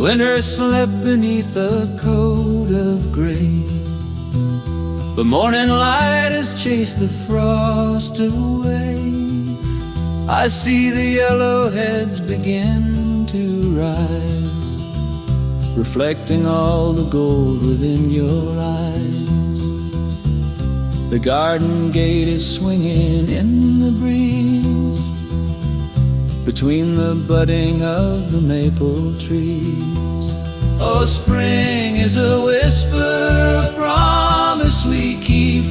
winter slept beneath a coat of gray. The morning light has chased the frost away. I see the yellow heads begin to rise, reflecting all the gold within your eyes. The garden gate is swinging in the breeze, between the budding of the maple trees. Oh, spring is a whisper of promise we keep,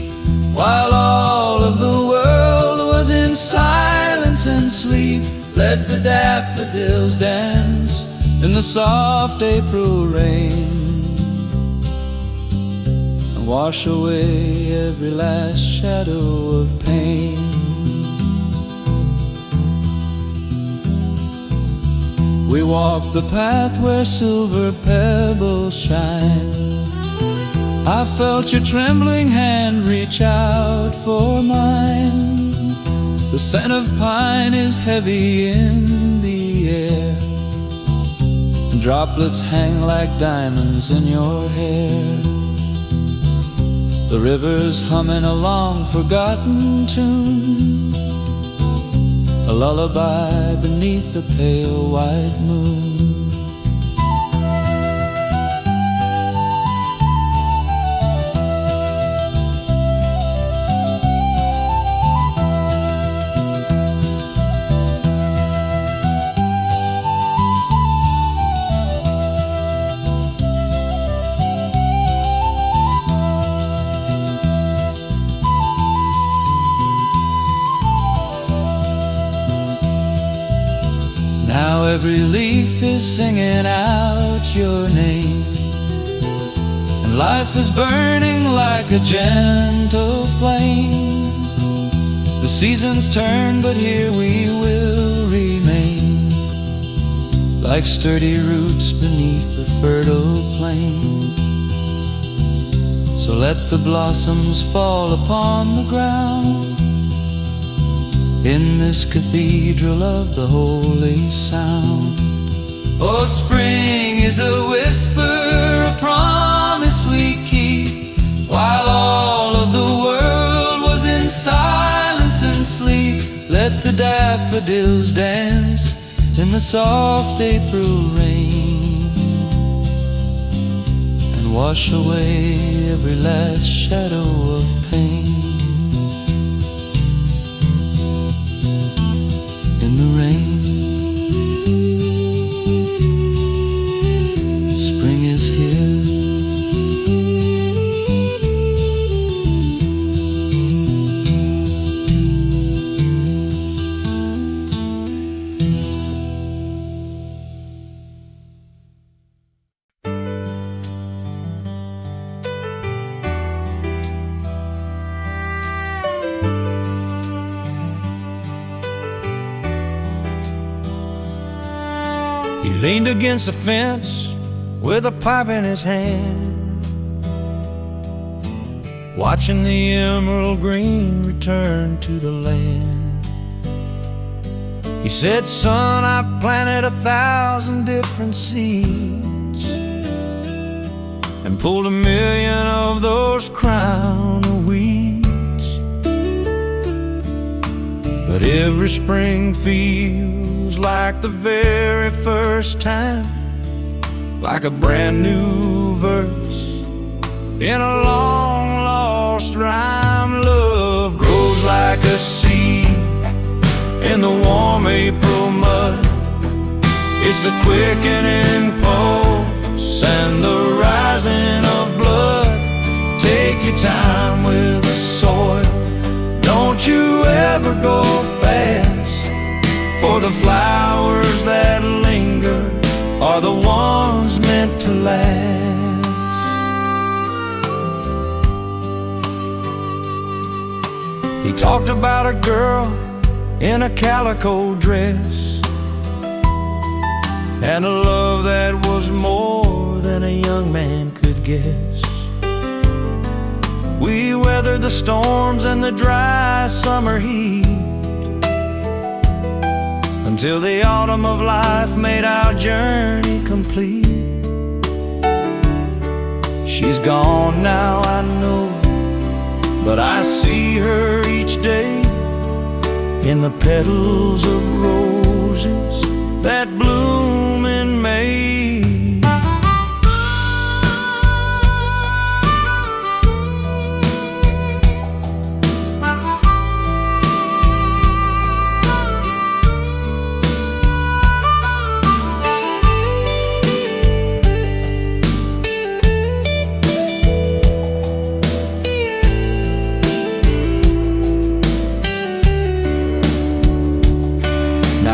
while all of the world was in silence and sleep. Let the daffodils dance in the soft April rain, and wash away every last shadow of pain. We walk the path where silver pebbles shine. I felt your trembling hand reach out for mine. The scent of pine is heavy in the air, and droplets hang like diamonds in your hair. The river's humming a long forgotten tune, a lullaby beneath the pale white moon. Now every leaf is singing out your name, and life is burning like a gentle flame. The seasons turn, but here we will remain, like sturdy roots beneath the fertile plain. So let the blossoms fall upon the ground, in this cathedral of the holy sound. Oh, spring is a whisper, a promise we keep, while all of the world was in silence and sleep. Let the daffodils dance in the soft April rain, and wash away every last shadow of pain. In the rain, spring is here. He leaned against the fence with a pipe in his hand, watching the emerald green return to the land. He said, son, I've planted 1,000 different seeds and pulled 1,000,000 of those crown of weeds, but every spring feels like the very first time, like a brand new verse in a long lost rhyme. Love grows like a seed in the warm April mud. It's the quickening pulse and the rising of blood. Take your time with the soil, don't you ever go fast, for the flowers that linger are the ones meant to last. He talked about a girl in a calico dress, and a love that was more than a young man could guess. We weathered the storms and the dry summer heat, until the autumn of life made our journey complete. She's gone now, I know, but I see her each day in the petals of roses that bloom in May.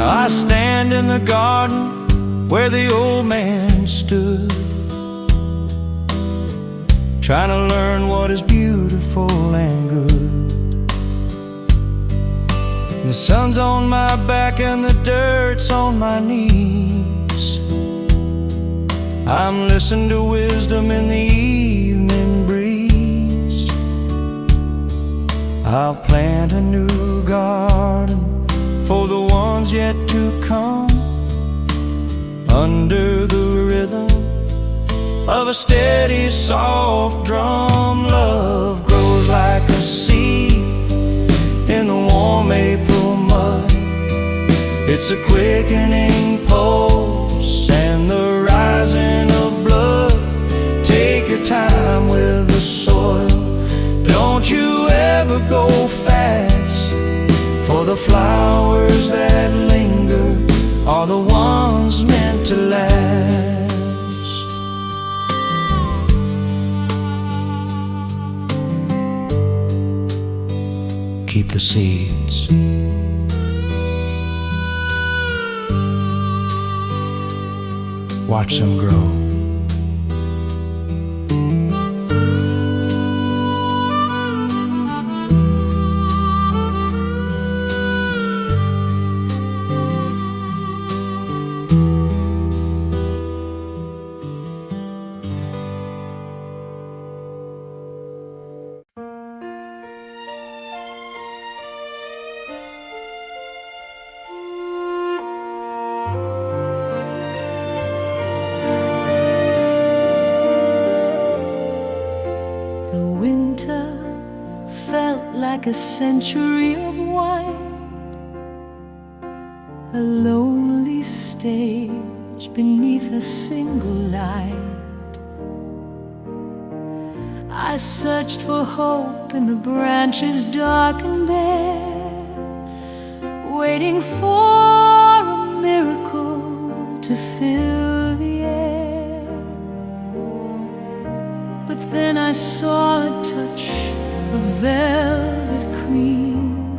I stand in the garden where the old man stood, trying to learn what is beautiful and good. And the sun's on my back and the dirt's on my knees. I'm listening to wisdom in the evening breeze. I'll plant a new garden for the ones yet to come, under the rhythm of a steady, soft drum. Love grows like a seed in the warm April mud. It's a quickening pulse and the rising of blood. Take your time with the soil. Don't you ever go fast, for the flowers that linger are the ones meant to last. Keep the seeds. Watch them grow. Like a century of white, a lonely stage beneath a single light. I searched for hope in the branches dark and bare, waiting for a miracle to fill the air. But then I saw a touch of velvet cream,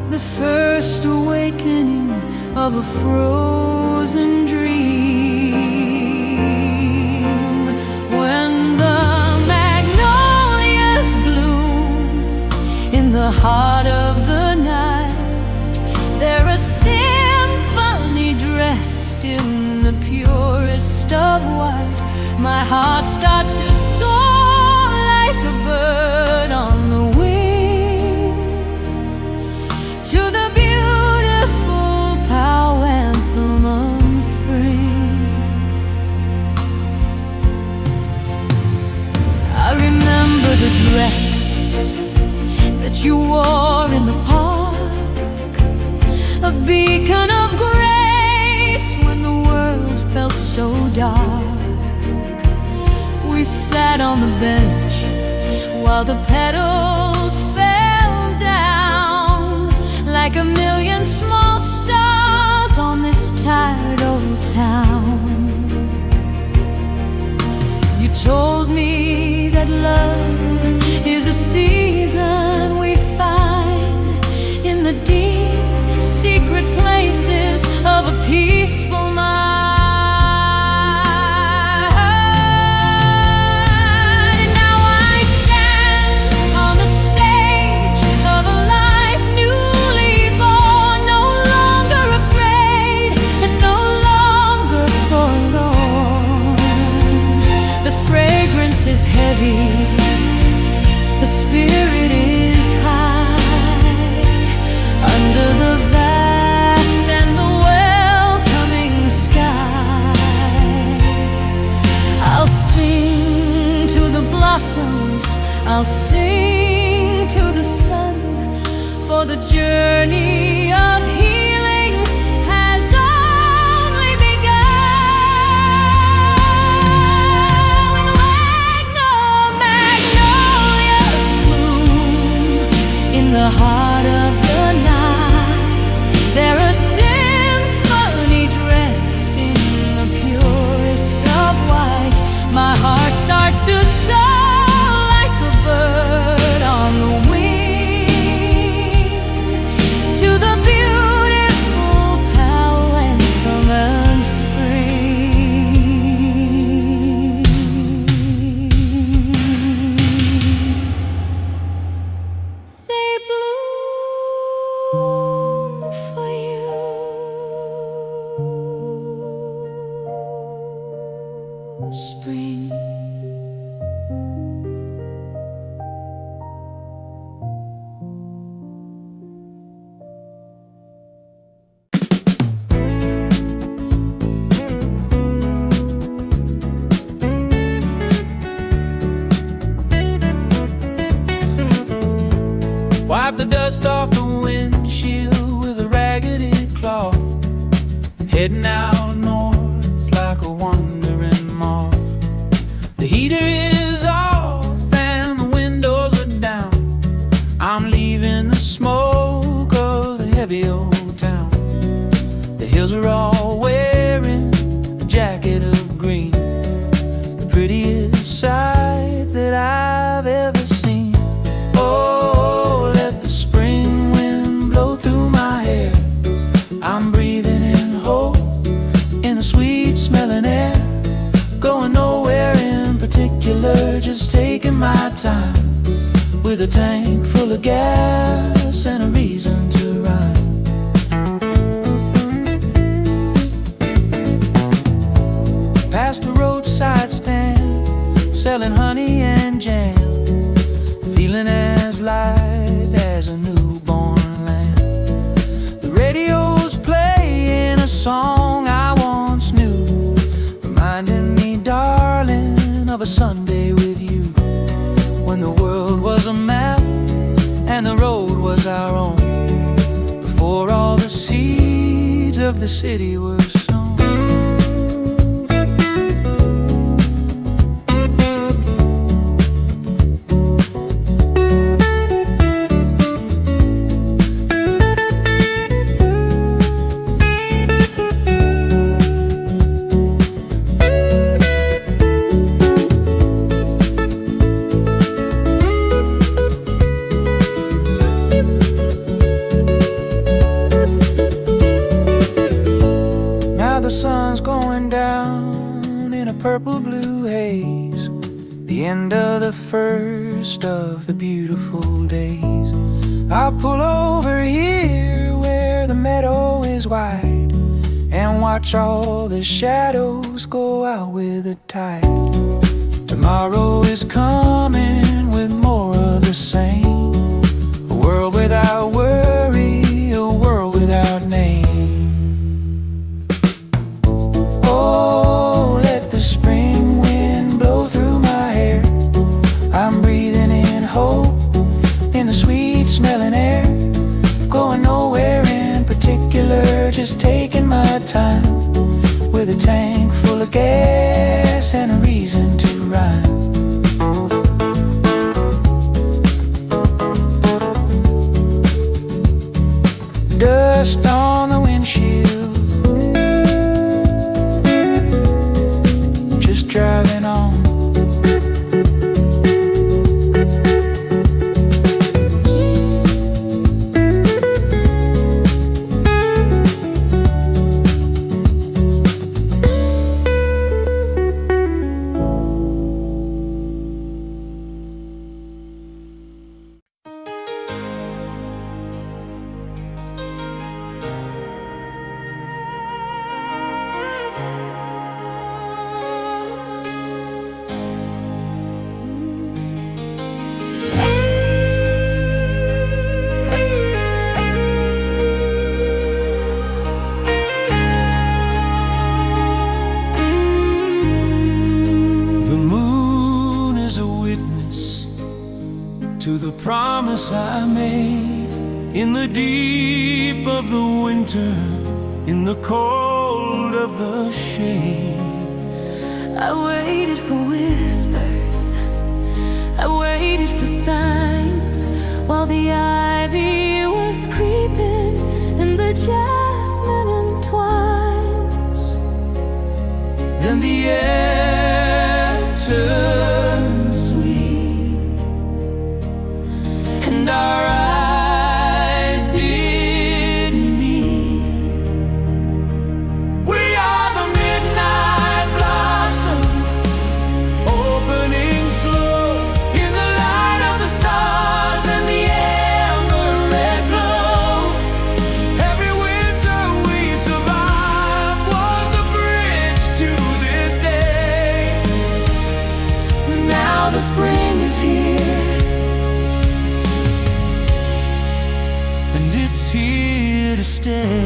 the first awakening of a frozen dream. When the magnolias bloom in the heart of the night, they're a symphony dressed in the purest of white. My heart starts to soar like a bird on the wing to the beautiful pow anthem of spring. I remember the dress that you wore in the park, a beacon of grace when the world felt so dark. We sat on the bench while the petals fell down like a million small stars on this tired old town. You told me that love is a season we find in the deep secret places of a peaceful mind. The spirit is high under the vast and the welcoming sky. I'll sing spring. Wipe the dust off the windshield with a raggedy cloth, heading out north like a wandering moth. The heater is off and the windows are down. I'm leaving the smoke of the heavy old town. The hills are all wearing a jacket of green, the prettiest sight that I've ever seen. Oh, let the spring wind blow through my hair. I'm breathing in hope in the sweet smelling air. Going nowhere in particular, just taking my time with a tank full of gas and a reason to ride. Past a roadside stand, selling honey and jam, feeling as light as a newborn lamb. The radio's playing a song I once knew, reminding me, darling, of a Sunday with you, when the world was a map and the road was our own, before all the seeds of the city were sown. The sun's going down in a purple blue haze, the end of the first of the beautiful days. I'll pull over here where the meadow is wide and watch all the shadows go out with the tide. Tomorrow is coming with more of the same, a world without worry, a world without name. Oh, let the spring wind blow through my hair. I'm breathing in hope in the sweet smelling air. Going nowhere in particular, just taking my time with a tank full of gas and a reason to rhyme. Dust on the windshield, driving on. To the promise I made in the deep of the winter, in the cold of the shade. I waited for whispers, I waited for signs, while the ivy was creeping and the jasmine entwines. Then the air turned sweet and our eyes did meet. We are the midnight blossom, opening slow in the light of the stars and the amber red glow. Every winter we survived was a bridge to this day. stay.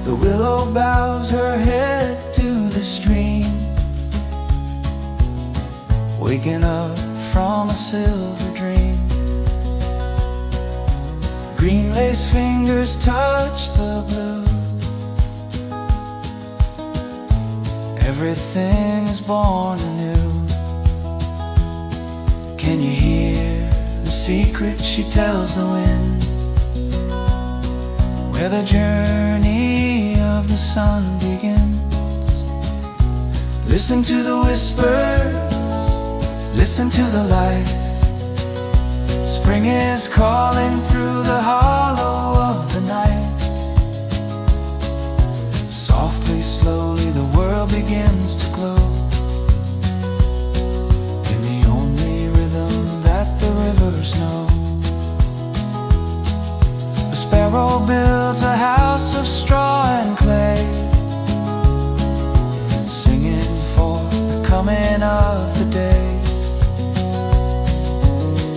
The willow bows her head to the stream, waking up from a silver dream. Green lace fingers touch the blue. Everything is born anew. Can you hear the secret she tells the wind? Where the journey of the sun begins. Listen to the whispers, listen to the light. Spring is calling through the hollow of the night. Softly, slowly the world begins to glow in the only rhythm that the rivers know. The sparrow builds a house of straw and clay, singing for the coming of the day.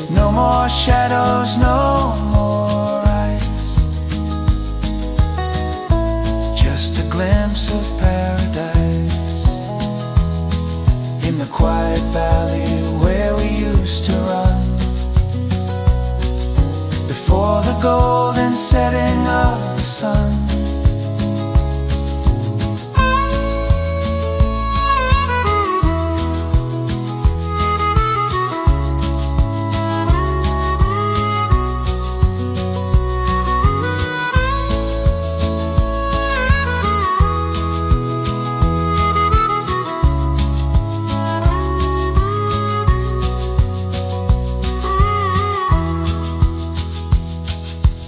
No more shadows, no more ice, just a glimpse of paradise. In the quiet valley where we used to run, before the golden setting of the sun.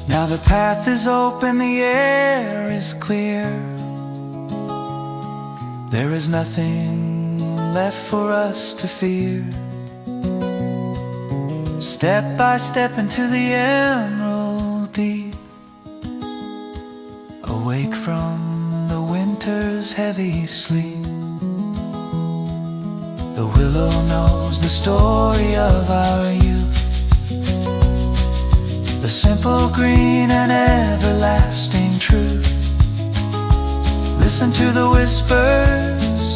Now the path is open, the air is clear. There is nothing left for us to fear. Step by step into the emerald deep, awake from the wind mother's heavy sleep. The willow knows the story of our youth, the simple green and everlasting truth. Listen to the whispers,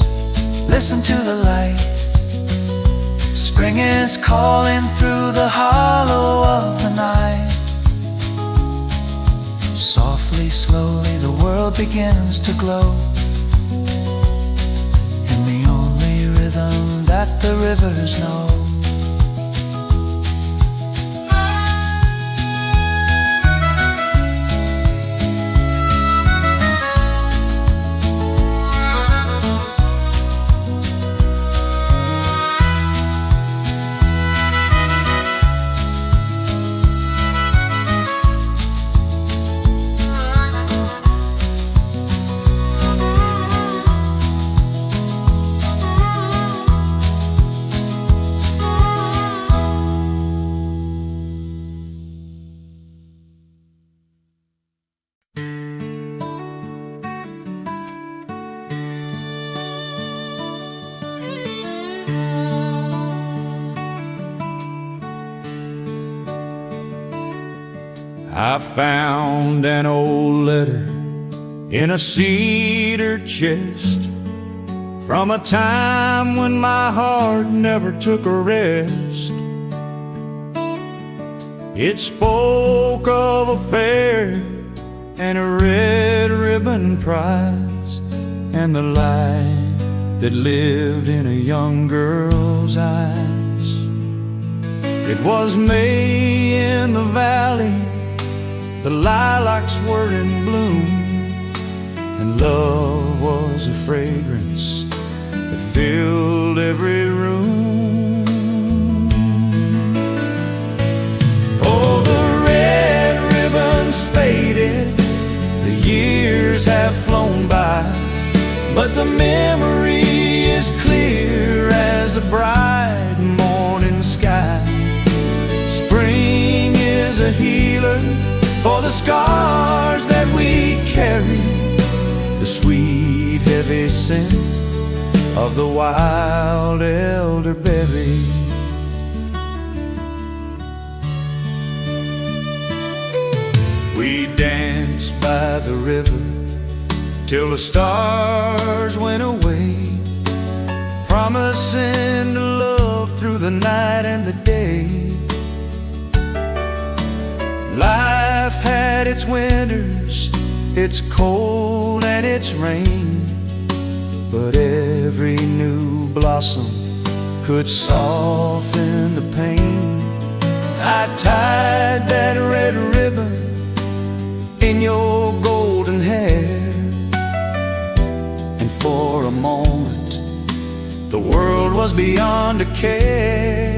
listen to the light. Spring is calling through the hollow of the night. Softly, slowly, the world begins to glow in the only rhythm that the rivers know. I found an old letter in a cedar chest from a time when my heart never took a rest. It spoke of a fair and a red ribbon prize and the light that lived in a young girl's eyes. It was May in the valley, the lilacs were in bloom, and love was a fragrance that filled every room. Oh, the red ribbon's faded, the years have flown by, but the memory is clear as the bright morning sky. Spring is a healer for the scars that we carry, the sweet heavy scent of the wild elderberry. We danced by the river till the stars went away, promising to love through the night and the day. Life had its winters, its cold and its rain, but every new blossom could soften the pain. I tied that red ribbon in your golden hair, and for a moment the world was beyond a care.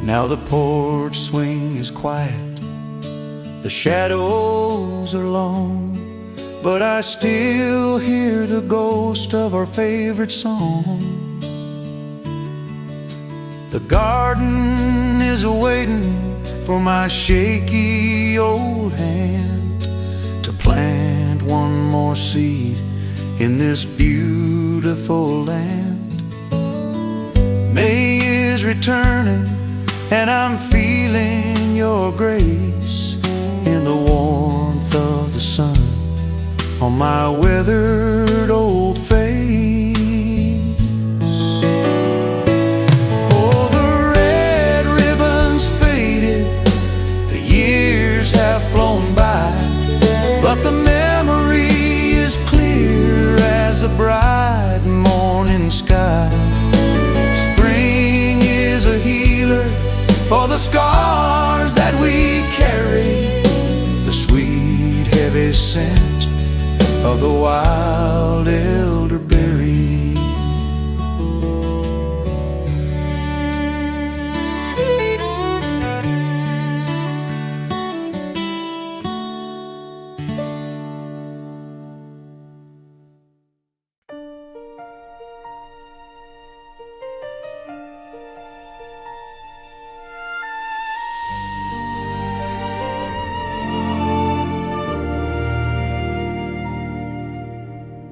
Now the porch swing is quiet, the shadows are long, but I still hear the ghost of our favorite song. The garden is waiting for my shaky old hand to plant one more seed in this beautiful land. May is returning, and I'm feeling your grace in the warmth of the sun on my weathered old face. Oh, the red ribbon's faded, the years have flown by, but the memory is clear as the bright morning sky. Spring is a healer for the scars that we carry, scent of the wild elderberry.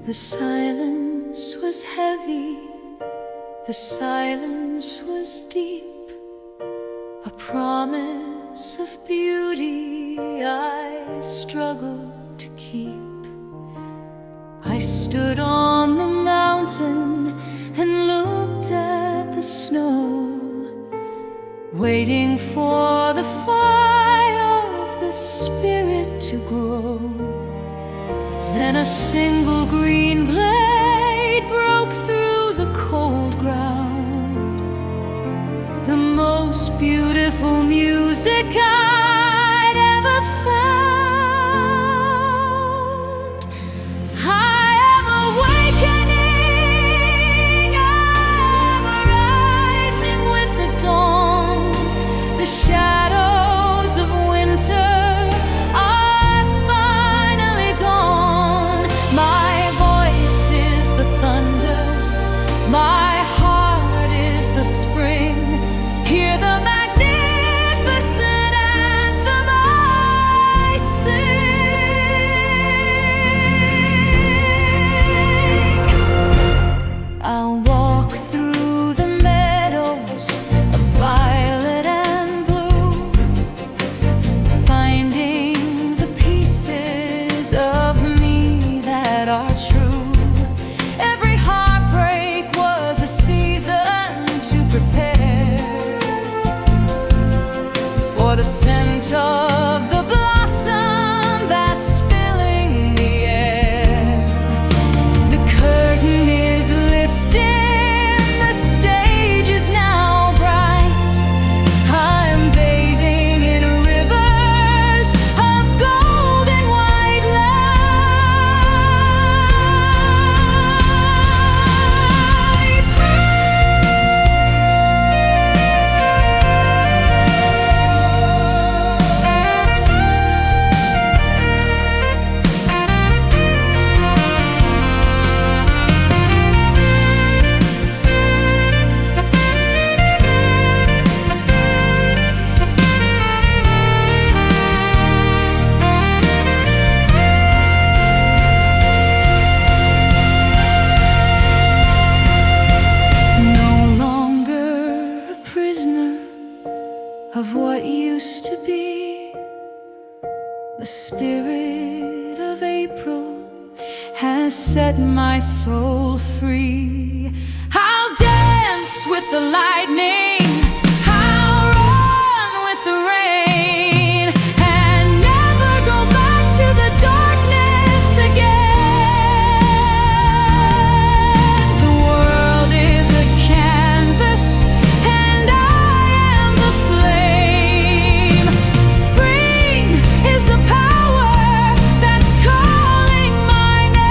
The silence was heavy, the silence was deep, a promise of beauty I struggled to keep. I stood on the mountain and looked at the snow, waiting for the fire of the spirit to grow. Then a single green blade broke through the cold ground, the most beautiful music I'd ever found. I am awakening, I'm rising with the dawn. The shadows of winter the scent of the blossom that's filling the air. The curtain is lifting, the stage is now bright. I am bathing in rivers of golden white of what used to be. The spirit of April has set my soul free. I'll dance with the lightning, I'll run with the rain, and never go back to the darkness again. The world is a canvas and I am the flame. Spring is the power that's calling my name.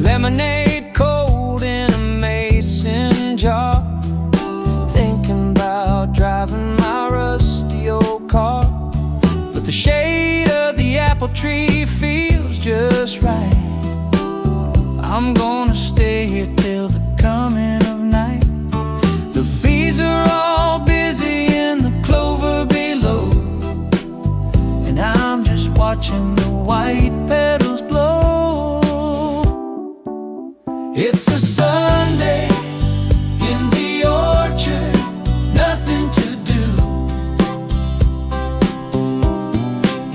Lemonade cold in a mason jar, thinking about driving my rusty old car. But the shade of the apple tree feels just right. I'm gonna stay Sunday in the orchard, nothing to do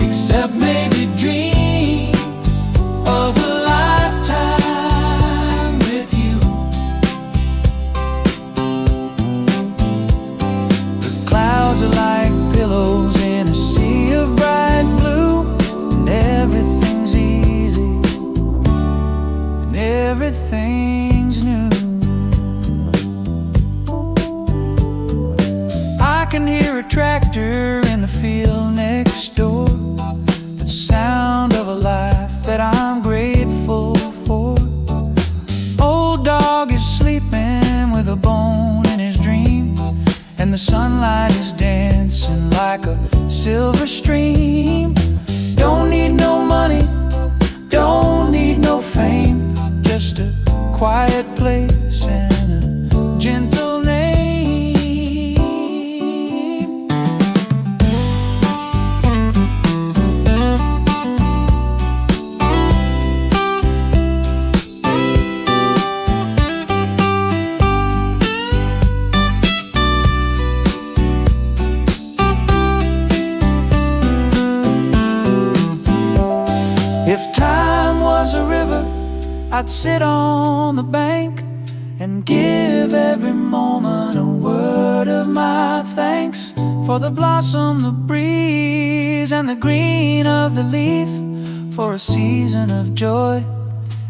except maybe dream of a lifetime with you. The clouds are like pillows in a sea of bright blue, and everything's easy and everything's new. I can hear a tractor in the field next door, the sound of a life that I'm grateful for. Old dog is sleeping with a bone in his dream, and the sunlight is dancing like a silver stream. Don't need no money, don't need no fame, just a quiet place and a gentle name. If time was a river, I'd sit on the bank and give every moment a word of my thanks for the blossom, the breeze, and the green of the leaf, for a season of joy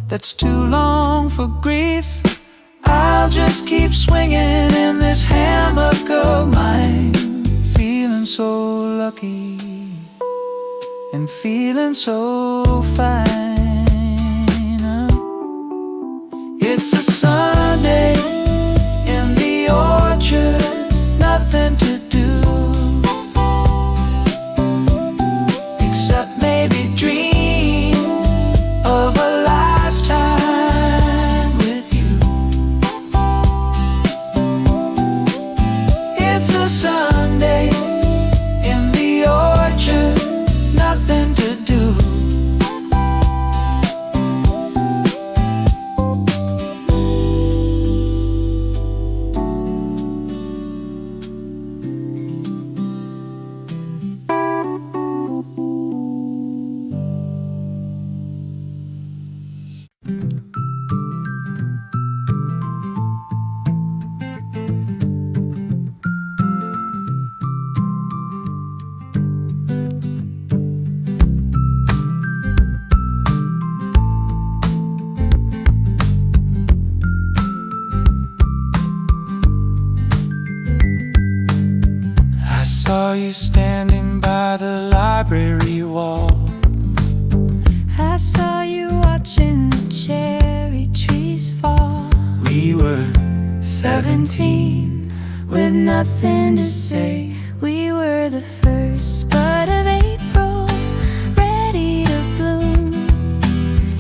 that's too long for grief. I'll just keep swinging in this hammock of mine, feeling so lucky and feeling so fine. It's a Sunday in the orchard, nothing to do except maybe dream of a lifetime with you. It's a Sunday in the orchard, nothing to do. I saw you standing by the library wall. I saw you watching the cherry trees fall. We were 17 with nothing to say. We were the first bud of April, ready to bloom,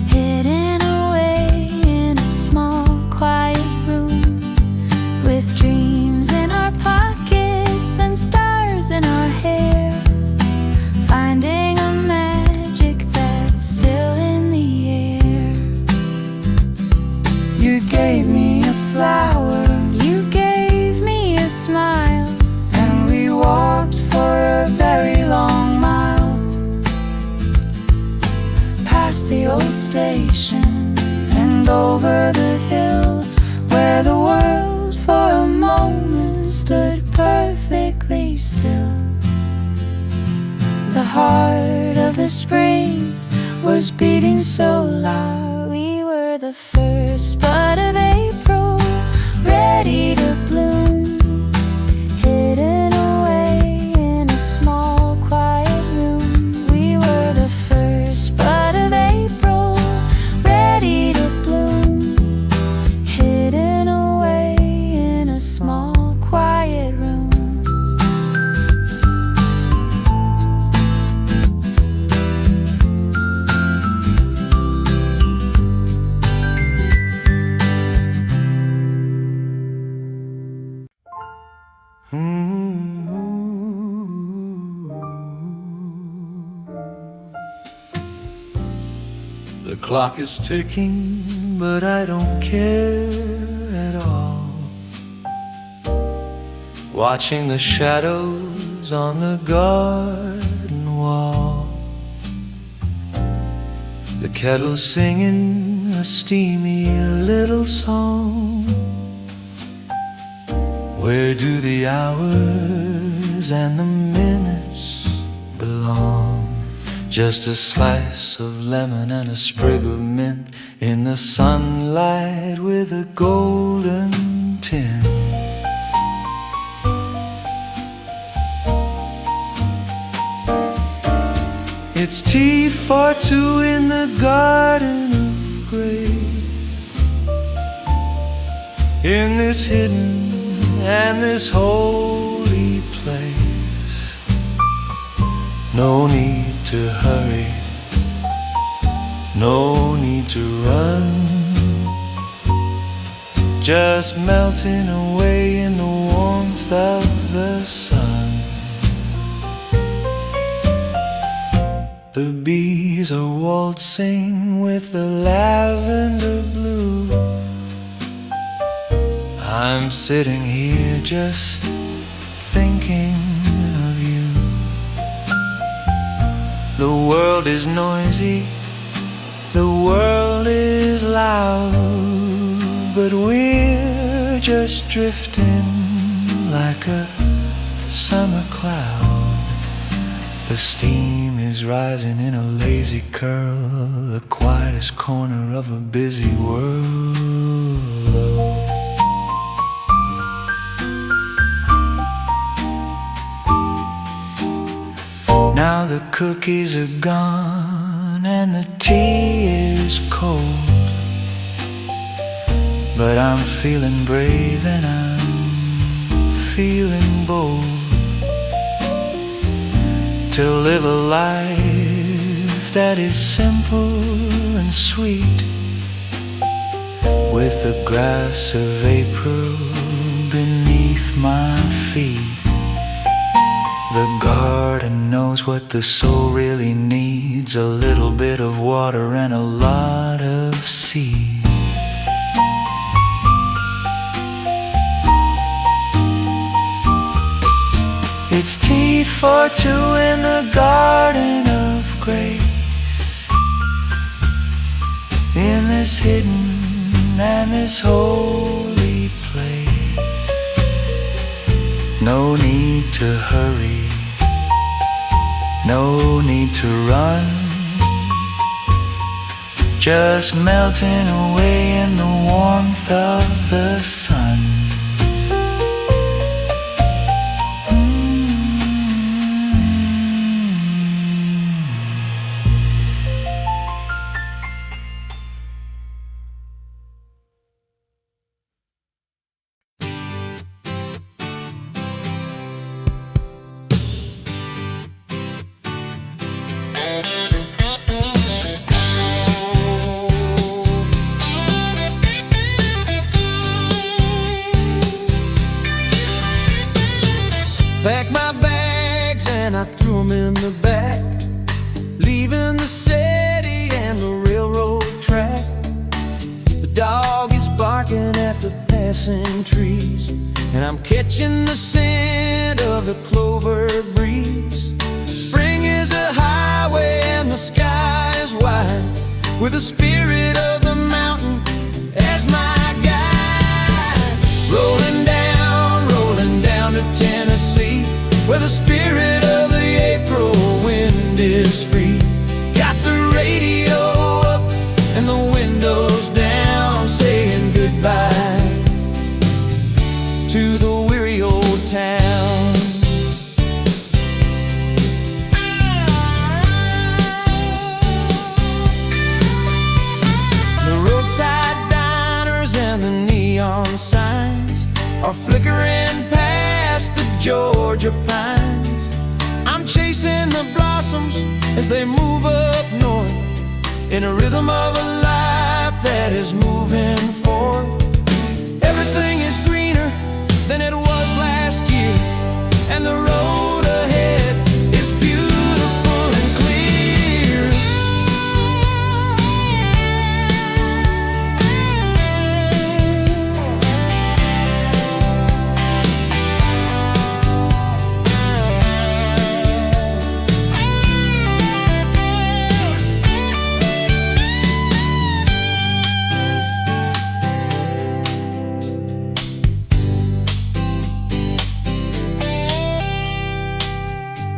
hidden away in a small quiet room, with dreams in our pockets and stars in our hair, finding a magic that's still in the air. You gave me a flower, You gave me a smile, and we walked for a very long mile, past the old station, and over the hill where the world for a moment stood perfectly still. The heart of the spring was beating so loud. We were the first bud of April, ready to bloom, hidden away in a small quiet room. We were the first bud of April, ready to bloom, hidden away in a small quiet room. The clock is ticking but I don't care at all. Watching the shadows on the garden wall, the kettle singing a steamy little song. Where do the hours and the minutes belong? Just a slice of lemon and a sprig of mint in the sunlight with a golden tint. It's tea for two in the garden of grace, in this hidden and this holy place. No need to hurry, no need to run, just melting away in the warmth of the sun. The bees are waltzing with the lavender blue. I'm sitting here just thinking of you. The world is noisy, the world is loud, but we're just drifting like a summer cloud. The steam is rising in a lazy curl, the quietest corner of a busy world. Now the cookies are gone and the tea is cold, but I'm feeling brave and I'm feeling bold to live a life that is simple and sweet, with the grass of April beneath my feet. The garden knows what the soul really needs, a little bit of water and a lot of seed. It's tea for two in the garden of grace, in this hidden and this holy place. No need to hurry, no need to run, just melting away in the warmth of the sun. Packed my bags and I threw them in the back, leaving the city and the railroad track. The dog is barking at the passing trees, and I'm catching the scent of the clover breeze. Spring is a highway and the sky is wide, with the spirit of the mountain as my guide. Rolling down to Tennessee, where the spirit of the April wind is free. Got the radio up and the windows down, saying goodbye to the weary old town. The roadside diners and the neon signs are flickering past the Georgia pines. I'm chasing the blossoms as they move up north, in a rhythm of a life that is moving forward. Everything is greener than it was last year, and the road ahead is beautiful and clear.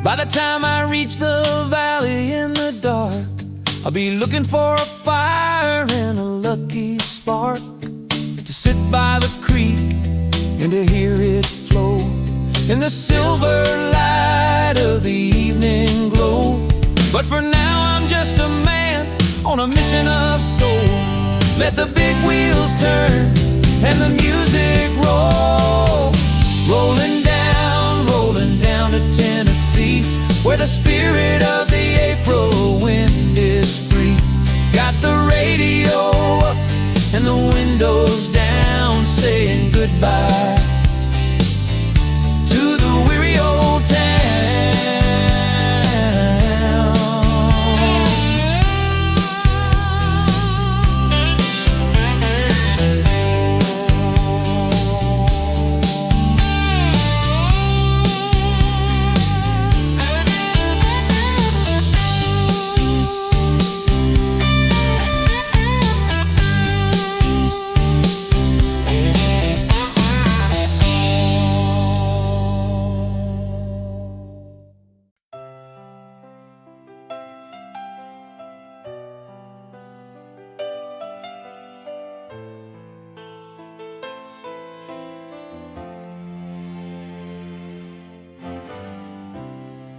By the time I reach the valley in the dark, I'll be looking for a fire and a lucky spark to sit by the creek and to hear it flow in the silver light of the evening glow. But for now I'm just a man on a mission of soul. Let the big wheels turn and the music roll. Rolling down to Tennessee, where the spirit of the April wind is free. Got the radio up and the windows down, saying goodbye to the weary old town.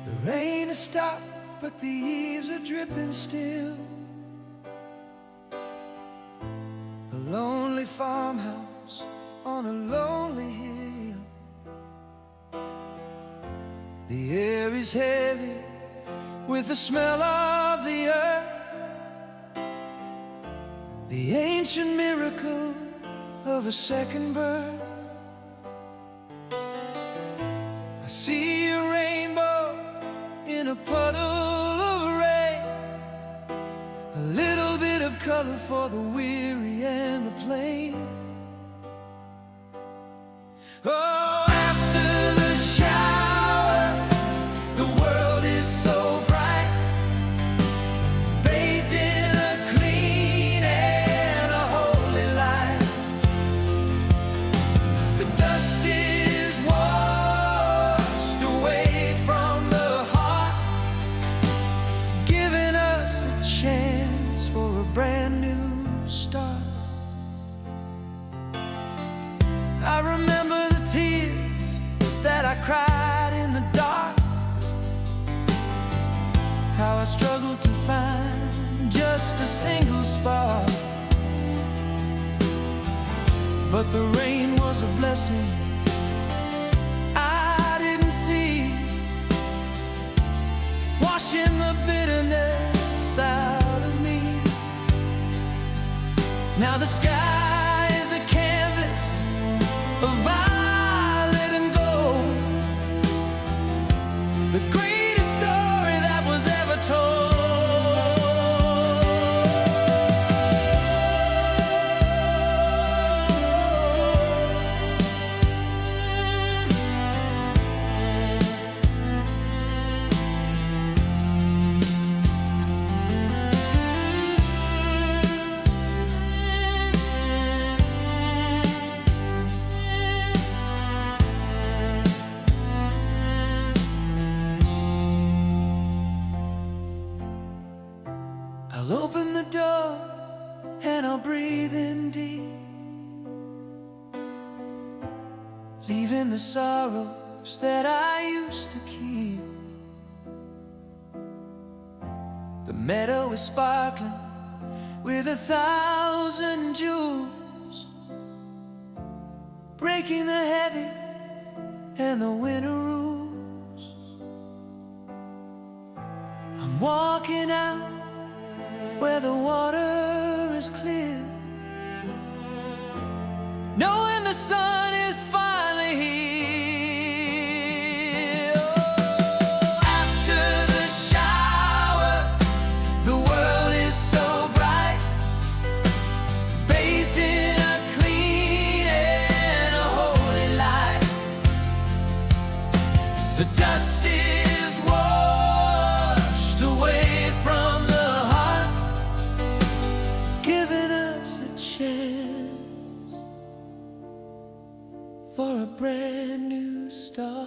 The rain has stopped, but the eaves are dripping still. A lonely farmhouse on a lonely hill. The air is heavy with the smell of the earth, the ancient miracle of a second birth. I see a rainbow in a puddle of rain, a little bit of color for the weary and the plain. Oh, after the shower, the world is so bright, bathed in a clean and a holy light. The dust is washed away from the heart, giving us a chance for a brand new start. I remember the tears that I cried in the dark, how I struggled to find just a single spark. But the rain was a blessing I didn't see, washing the bitterness out of me. Now the sky is a canvas of violet and gold, the greatest story that was ever told. I'll open the door and I'll breathe in deep, leaving the sorrows that I used to keep. The meadow is sparkling with 1,000 jewels, breaking the heavy and the winter rules. I'm walking out where the water is clear, knowing the sun is finally here. Oh, after the shower, the world is so bright, bathed in a clean and a holy light. The dust is washed away from the heart, giving us a chance for a brand new start.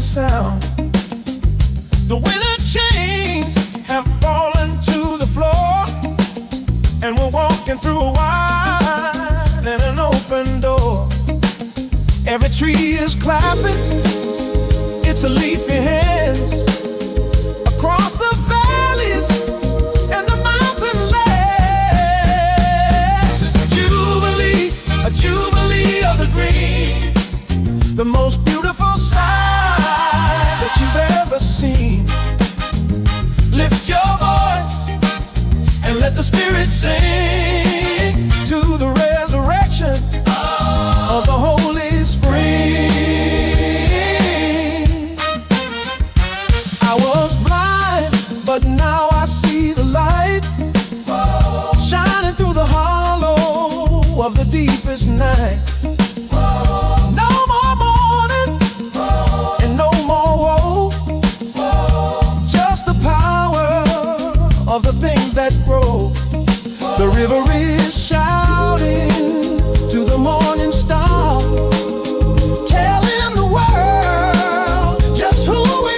sound. The winter chains have fallen to the floor, and we're walking through a wide and an open door. Every tree is clapping, it's a leafy hands across the valleys and the mountain lands. A jubilee of the green, the most beautiful sight that you've ever seen. Lift your voice and let the spirit sing to the resurrection of the Holy Spring. I was blind, but now I see the light shining through the hollow of the deepest night. No more mourning and no more woe, just the power of the things that grow. The river is shouting to the morning star, telling the world just who we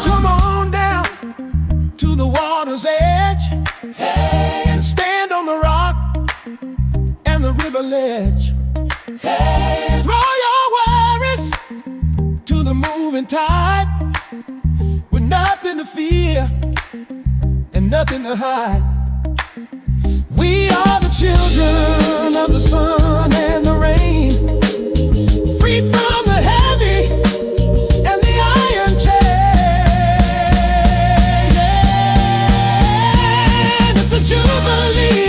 Come on down to the water's edge, and stand on the rock and the river ledge. Throw your worries to the moving tide, with nothing to fear and nothing to hide. We are the children of the sun and the rain, free from the heavy and the iron chain. It's a jubilee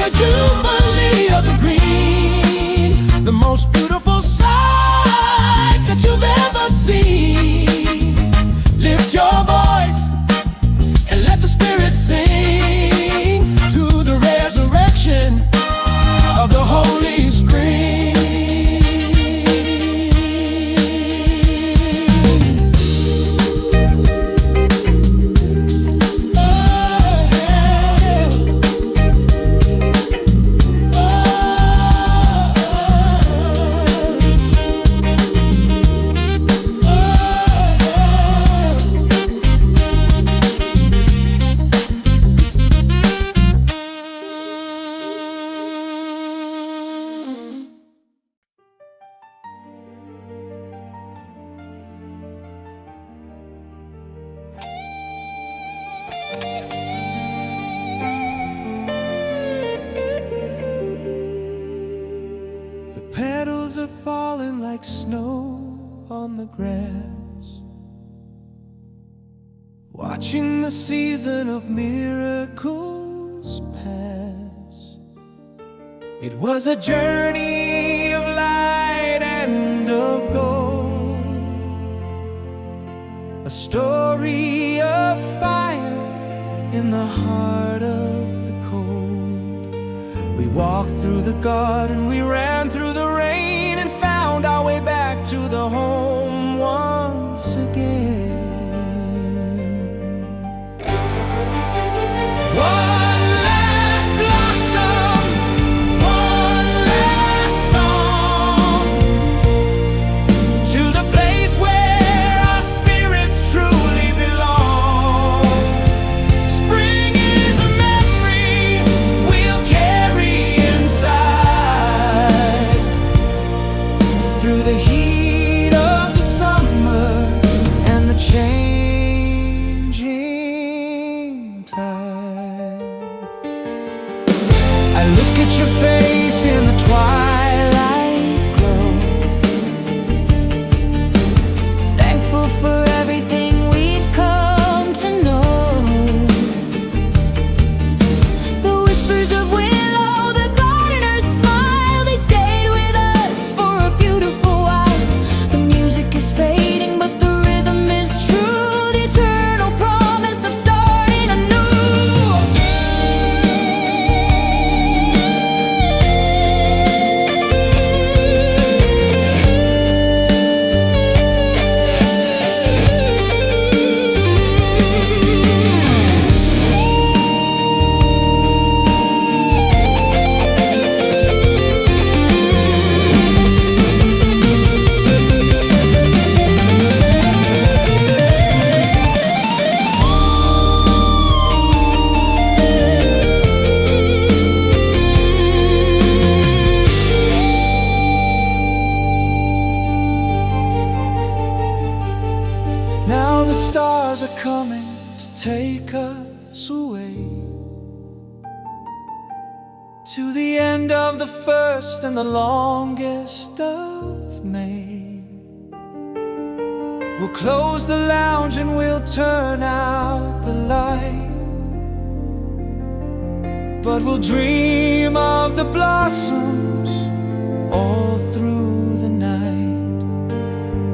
of the green, the most beautiful sight that you've ever seen. Lift your voice and let the spirit sing to the resurrection of the Holy Spring. The petals are falling like snow on the grass, watching the season of miracles pass. It was a journey of light and of gold, a story of fire in the heart of the cold. We walked through the garden, we ran through the rain, and found our way back to the home once again. One last blossom, one last song, to the place where our spirits truly belong. Spring is a memory we'll carry inside. Now the stars are coming to take us away to the end of the first and the longest of May. We'll close the lounge and we'll turn out the light, but we'll dream of the blossoms all through the night.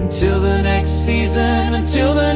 Until the next season, until the